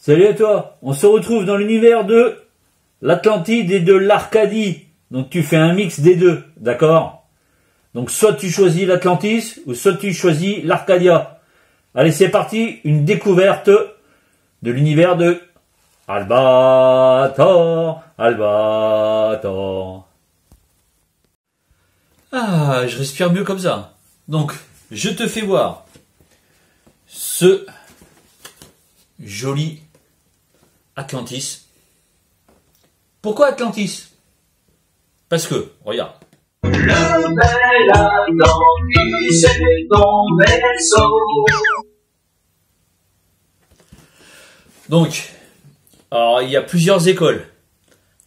Salut à toi, on se retrouve dans l'univers de l'Atlantide et de l'Arcadie. Donc tu fais un mix des deux, d'accord? Donc soit tu choisis l'Atlantis ou soit tu choisis l'Arcadia. Allez, c'est parti, une découverte de l'univers de Albator, Albator. Ah, je respire mieux comme ça. Donc, je te fais voir ce joli Atlantis. Pourquoi Atlantis? Parce que, regarde. Le bel Atlantis est ton vaisseau. Donc, alors il y a plusieurs écoles.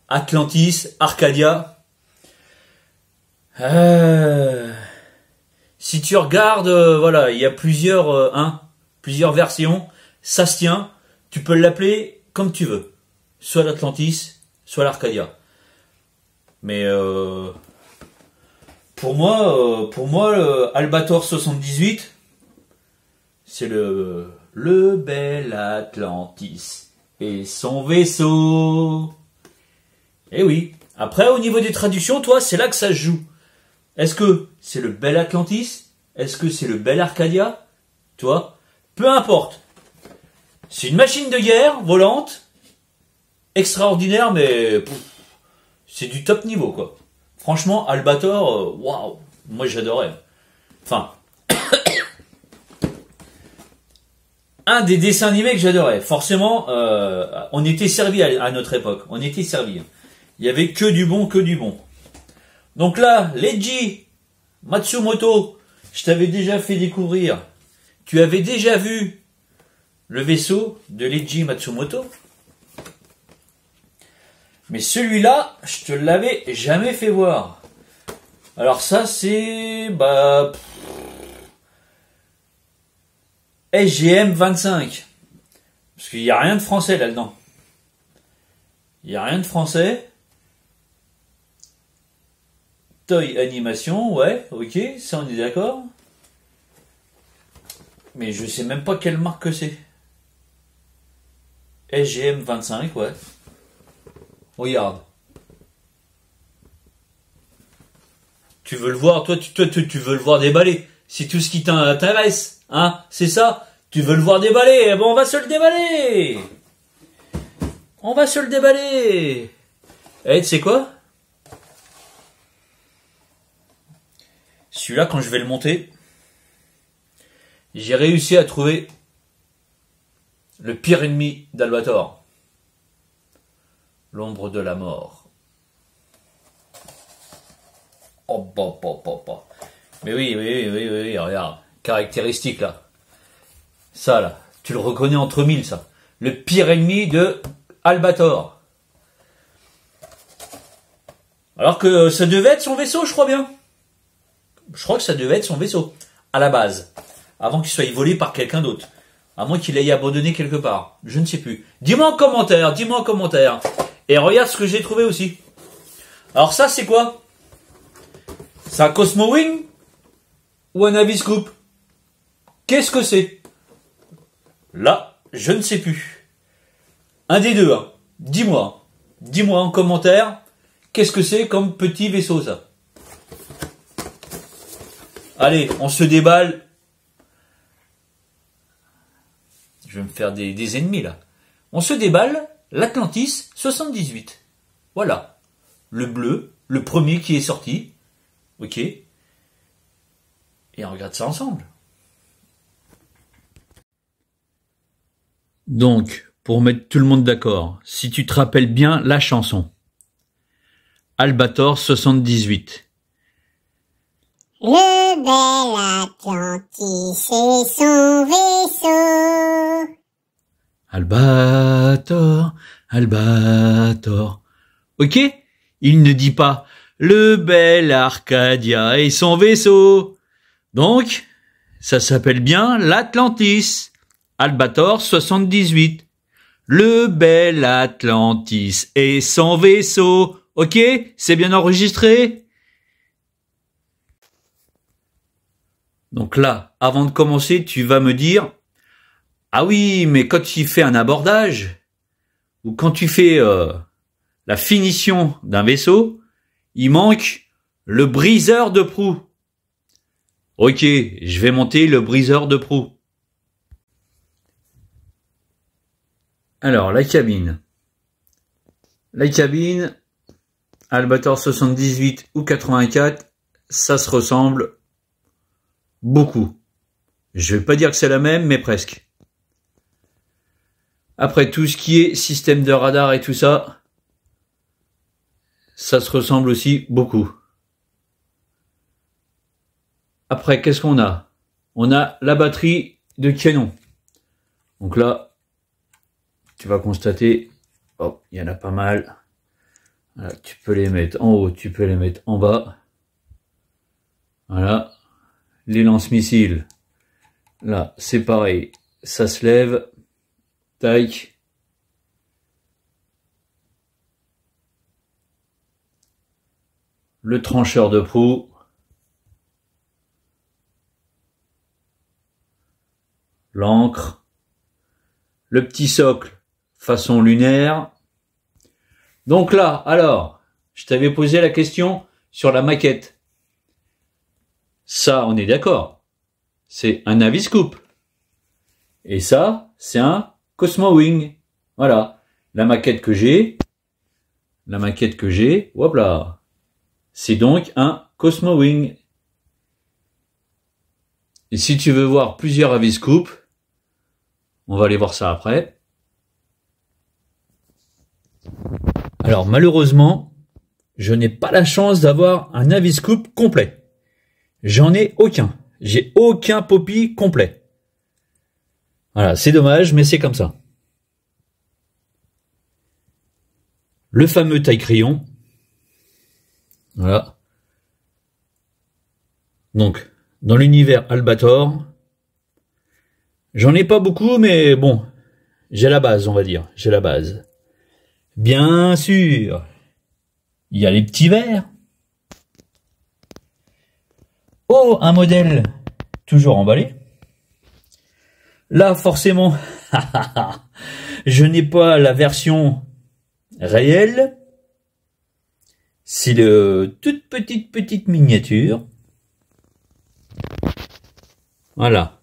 Atlantis, Arcadia. Si tu regardes, voilà, il y a plusieurs versions. Ça se tient. Tu peux l'appeler comme tu veux. Soit l'Atlantis, soit l'Arcadia. Mais pour moi, Albator 78, c'est le bel Atlantis et son vaisseau. Eh oui. Après, au niveau des traductions, toi, c'est là que ça se joue. Est-ce que c'est le bel Atlantis? Est-ce que c'est le bel Arcadia? Toi, peu importe. C'est une machine de guerre volante, extraordinaire, mais c'est du top niveau, quoi. Franchement, Albator, waouh, moi j'adorais. Enfin, un des dessins animés que j'adorais. Forcément, on était servi à notre époque. On était servi. Il y avait que du bon, que du bon. Donc là, Leiji Matsumoto, je t'avais déjà fait découvrir. Tu avais déjà vu le vaisseau de Leiji Matsumoto. Mais celui-là, je te l'avais jamais fait voir. Alors ça, c'est SGM 25. Parce qu'il n'y a rien de français là-dedans. Il n'y a rien de français. Toy Animation, ouais, ok, ça on est d'accord. Mais je sais même pas quelle marque que c'est. SGM 25, ouais. Regarde. Tu veux le voir, toi, tu veux le voir déballer. C'est tout ce qui t'intéresse, hein, c'est ça? Tu veux le voir déballer, bon, on va se le déballer. On va se le déballer. Eh, tu sais quoi? Celui-là, quand je vais le monter, j'ai réussi à trouver le pire ennemi d'Albator. L'ombre de la mort. Oh, Mais oui, regarde. Caractéristique, là. Ça, là. Tu le reconnais entre mille, ça. Le pire ennemi de Albator. Alors que ça devait être son vaisseau, je crois bien. Je crois que ça devait être son vaisseau. À la base. Avant qu'il soit volé par quelqu'un d'autre. À moins qu'il l'ait abandonné quelque part. Je ne sais plus. Dis-moi en commentaire. Et regarde ce que j'ai trouvé aussi. Alors ça, c'est quoi? C'est un Cosmo Wing ou un Naviscoop? Qu'est-ce que c'est? Là, je ne sais plus. Un des deux, hein. Dis-moi. Dis-moi en commentaire. Qu'est-ce que c'est comme petit vaisseau, ça? Allez, on se déballe. Je vais me faire des ennemis, là. On se déballe l'Atlantis 78. Voilà. Le bleu, le premier qui est sorti. Ok. Et on regarde ça ensemble. Donc, pour mettre tout le monde d'accord, si tu te rappelles bien la chanson. Albator 78. Le bel Atlantis et son vaisseau. Albator, Albator. Ok? Il ne dit pas le bel Arcadia et son vaisseau. Donc, ça s'appelle bien l'Atlantis. Albator 78. Le bel Atlantis et son vaisseau. Ok? C'est bien enregistré? Donc là, avant de commencer, tu vas me dire Ah oui, mais quand tu fais un abordage, ou quand tu fais la finition d'un vaisseau, il manque le briseur de proue. Ok, je vais monter le briseur de proue. Alors, la cabine. La cabine, Albator 78 ou 84, ça se ressemble beaucoup. Je vais pas dire que c'est la même, mais presque. Après, tout ce qui est système de radar et tout ça, ça se ressemble aussi beaucoup. Après, qu'est-ce qu'on a? On a la batterie de canon. Donc là, tu vas constater, oh, il y en a pas mal. Voilà, tu peux les mettre en haut, tu peux les mettre en bas. Voilà. Les lance-missiles, là, c'est pareil. Ça se lève. Tac. Le trancheur de proue. L'ancre. Le petit socle façon lunaire. Donc là, alors, je t'avais posé la question sur la maquette. Ça, on est d'accord. C'est un Naviscoop. Et ça, c'est un Cosmo Wing. Voilà. La maquette que j'ai, hop là. C'est donc un Cosmo Wing. Et si tu veux voir plusieurs Naviscoop, on va aller voir ça après. Alors malheureusement, je n'ai pas la chance d'avoir un Naviscoop complet. J'en ai aucun. J'ai aucun Poppy complet. Voilà, c'est dommage, mais c'est comme ça. Le fameux taille-crayon. Voilà. Donc, dans l'univers Albator, j'en ai pas beaucoup, mais bon, j'ai la base, on va dire. J'ai la base. Bien sûr, il y a les petits verres. Oh, un modèle toujours emballé. Là, forcément, je n'ai pas la version réelle. C'est le toute petite miniature. Voilà.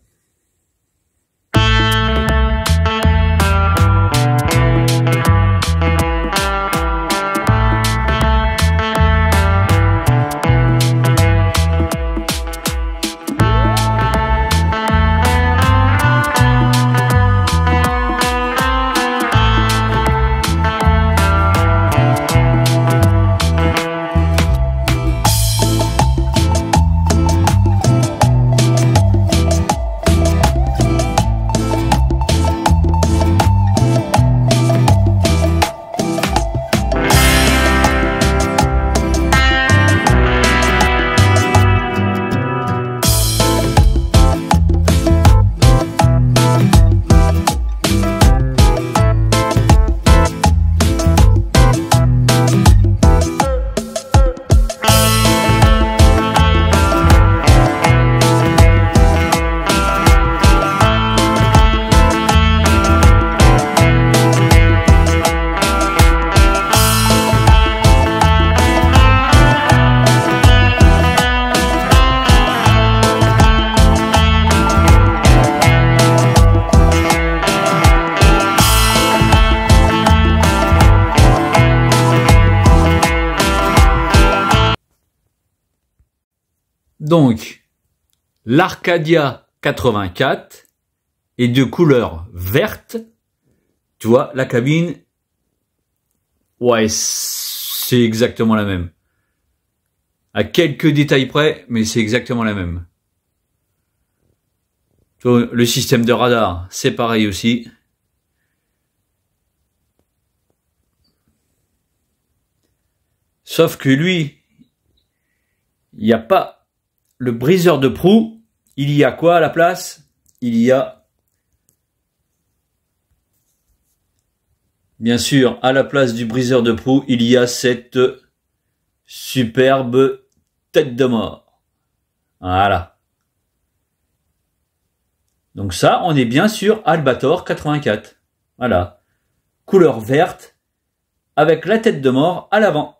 Donc, l'Arcadia 84 est de couleur verte. Tu vois, la cabine, ouais, c'est exactement la même. À quelques détails près, mais c'est exactement la même. Tu vois, le système de radar, c'est pareil aussi. Sauf que lui, il n'y a pas le briseur de proue. Il y a quoi à la place? Il y a, bien sûr, à la place du briseur de proue, il y a cette superbe tête de mort. Voilà. Donc ça, on est bien sur Albator 84. Voilà. Couleur verte, avec la tête de mort à l'avant.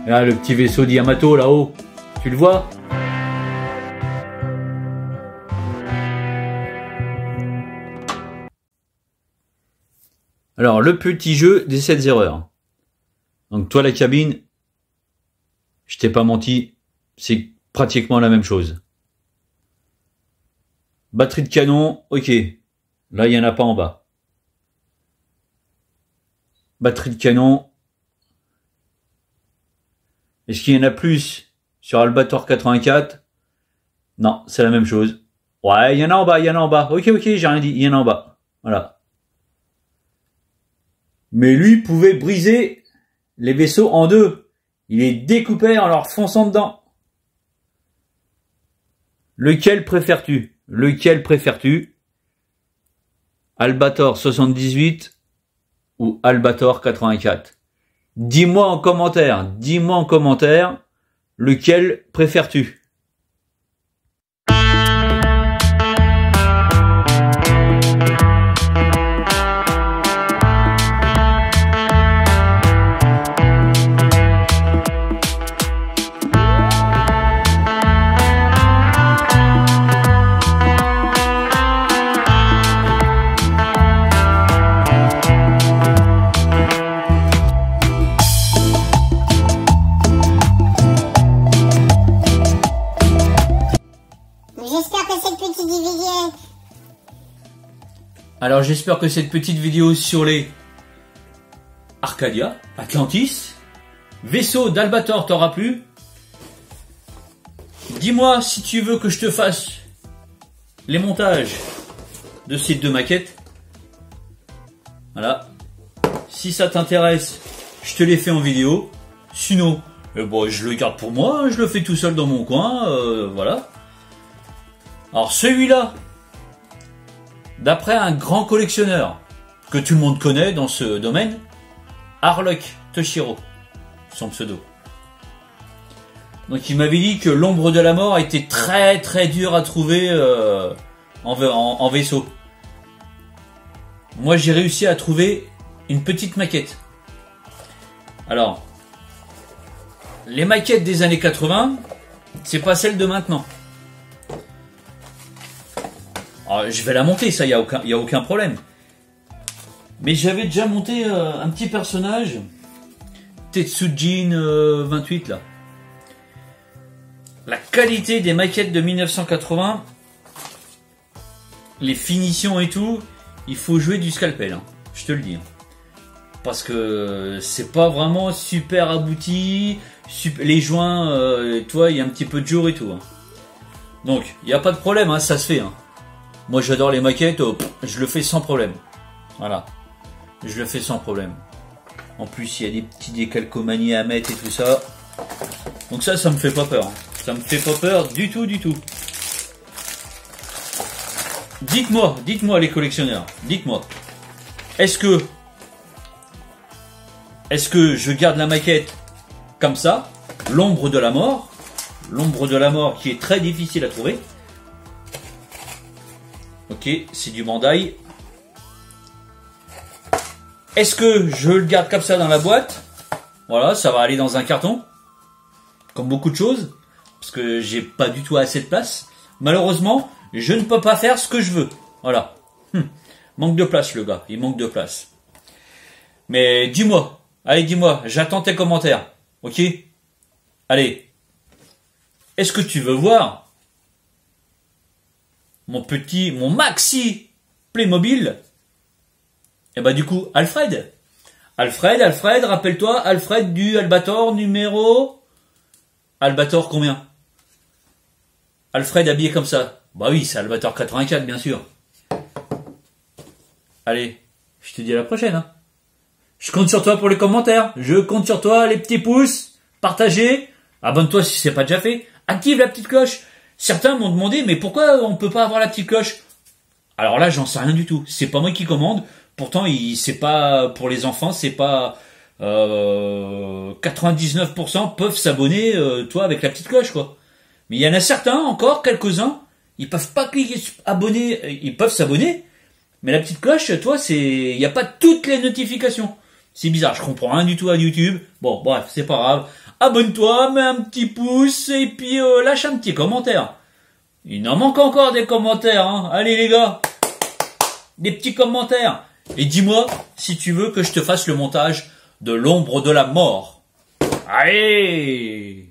Là, le petit vaisseau d'Yamato là-haut, tu le vois? Alors, le petit jeu des 7 erreurs. Donc, toi, la cabine, je t'ai pas menti, c'est pratiquement la même chose. Batterie de canon, ok. Là, il n'y en a pas en bas. Batterie de canon. Est-ce qu'il y en a plus sur Albator 84? Non, c'est la même chose. Ouais, il y en a en bas, il y en a en bas. Ok, j'ai rien dit, il y en a en bas. Voilà. Mais lui pouvait briser les vaisseaux en deux. Il les découpait en leur fonçant dedans. Lequel préfères-tu? Lequel préfères-tu? Albator 78 ou Albator 84? Dis-moi en commentaire, lequel préfères-tu? Alors j'espère que cette petite vidéo sur les Arcadia, Atlantis, vaisseau d'Albator t'aura plu. Dis-moi si tu veux que je te fasse les montages de ces deux maquettes. Voilà. Si ça t'intéresse, je te les fais en vidéo. Sinon, je le garde pour moi, je le fais tout seul dans mon coin, voilà. Alors celui-là, d'après un grand collectionneur que tout le monde connaît dans ce domaine, Harlock Toshiro, son pseudo. Donc il m'avait dit que l'ombre de la mort était très très dur à trouver en vaisseau. Moi j'ai réussi à trouver une petite maquette. Alors, les maquettes des années 80, c'est pas celle de maintenant. Alors, je vais la monter, ça, y a aucun problème. Mais j'avais déjà monté un petit personnage, Tetsujin 28 là. La qualité des maquettes de 1980, les finitions et tout, il faut jouer du scalpel, hein, je te le dis. Parce que c'est pas vraiment super abouti, les joints, toi, il y a un petit peu de jour et tout. Hein. Donc, il n'y a pas de problème, hein, ça se fait. Hein. Moi j'adore les maquettes, je le fais sans problème. Voilà. Je le fais sans problème. En plus il y a des petits décalcomanies à mettre et tout ça. Donc ça me fait pas peur. Hein. Ça me fait pas peur du tout. Dites-moi les collectionneurs. Dites-moi. Est-ce que je garde la maquette comme ça? L'ombre de la mort. L'ombre de la mort qui est très difficile à trouver. Ok, c'est du Bandai. Est-ce que je le garde comme ça dans la boîte? Voilà, ça va aller dans un carton. Comme beaucoup de choses. Parce que j'ai pas du tout assez de place. Malheureusement, je ne peux pas faire ce que je veux. Voilà. Manque de place le gars, il manque de place. Mais dis-moi, allez dis-moi, j'attends tes commentaires. Ok? Allez. Est-ce que tu veux voir mon maxi Playmobil? Et bah du coup, Alfred, rappelle-toi, Alfred du Albator numéro... Albator combien? Alfred habillé comme ça. Bah oui, c'est Albator 84, bien sûr. Allez, je te dis à la prochaine. Hein. Je compte sur toi pour les commentaires. Je compte sur toi, les petits pouces, partagez, abonne-toi si c'est pas déjà fait, active la petite cloche. Certains m'ont demandé, mais pourquoi on peut pas avoir la petite cloche? Alors là, j'en sais rien du tout. C'est pas moi qui commande. Pourtant, c'est pas pour les enfants, c'est pas 99% peuvent s'abonner, toi, avec la petite cloche, quoi. Mais il y en a certains encore, quelques-uns, ils peuvent pas cliquer sur abonner, ils peuvent s'abonner, mais la petite cloche, toi, il y a pas toutes les notifications. C'est bizarre, je comprends rien du tout à YouTube. Bon, bref, c'est pas grave. Abonne-toi, mets un petit pouce et puis lâche un petit commentaire. Il en manque encore des commentaires, hein. Allez les gars, des petits commentaires. Et dis-moi si tu veux que je te fasse le montage de l'ombre de la mort. Allez!